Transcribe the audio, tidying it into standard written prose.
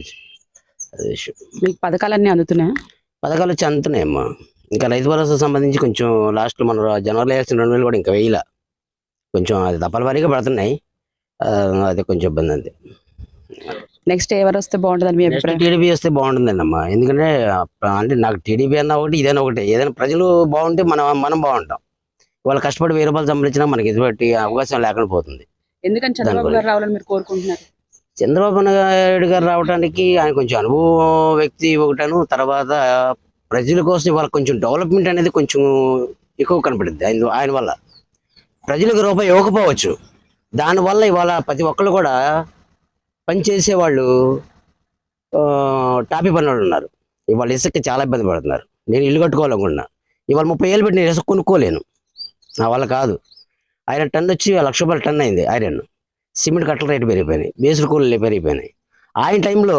సంబంధించి అదే విషయం. మీకు పథకాలన్నీ అందుతున్నాయా? పథకాలు వచ్చి అందుతున్నాయమ్మా. ఇంకా రైతు భరోసా సంబంధించి కొంచెం లాస్ట్లో మన జనవరిలో వేసిన 2,000 కూడా ఇంకా వేయలా. కొంచెం అది దప్పల వారీగా పడుతున్నాయి. అది కొంచెం ఇబ్బంది అంతే. నెక్స్ట్ ఎవరు వస్తే బాగుంటుందని మీ నెక్స్ట్ అభిప్రాయం? టీడీపీ వస్తే బాగుంటుందండి అమ్మా. ఎందుకంటే అంటే నాకు టీడీపీ అన్నా ఒకటి, ఇదైనా ఒకటి. ఏదైనా ప్రజలు బాగుంటే మనం బాగుంటాం. వాళ్ళు కష్టపడి 1000 రూపాయలు సంపాదించినా మనకి ఎటువంటి అవకాశం లేకుండా పోతుంది. ఎందుకని చంద్రబాబు గారు రావాలని మీరు కోరుకుంటున్నారు? చంద్రబాబు నాయుడు గారు రావడానికి ఆయన కొంచెం అనుభవం వ్యక్తి ఒకటను, తర్వాత ప్రజల కోసం ఇవాళ కొంచెం డెవలప్మెంట్ అనేది కొంచెం ఎక్కువ కనపడుద్ది ఆయన వల్ల. ప్రజలకు రూపాయి ఇవ్వకపోవచ్చు, దానివల్ల ఇవాళ ప్రతి ఒక్కళ్ళు కూడా పనిచేసే వాళ్ళు టాపీ పని వాళ్ళు ఉన్నారు. ఇవాళ ఇసుక చాలా ఇబ్బంది పడుతున్నారు. నేను ఇల్లు కట్టుకోవాలనుకున్నా, ఇవాళ 30 ఏళ్ళు పెట్టి నేను ఇసుక కొనుక్కోలేను, నా వల్ల కాదు. ఐరన్ టన్ వచ్చి 1,00,000 రూపాయలు టన్ అయింది. ఐరన్ సిమెంట్ కట్టల రేటు పెరిగిపోయినాయి, బేసులు కూలీలు పెరిగిపోయినాయి. ఆయన టైంలో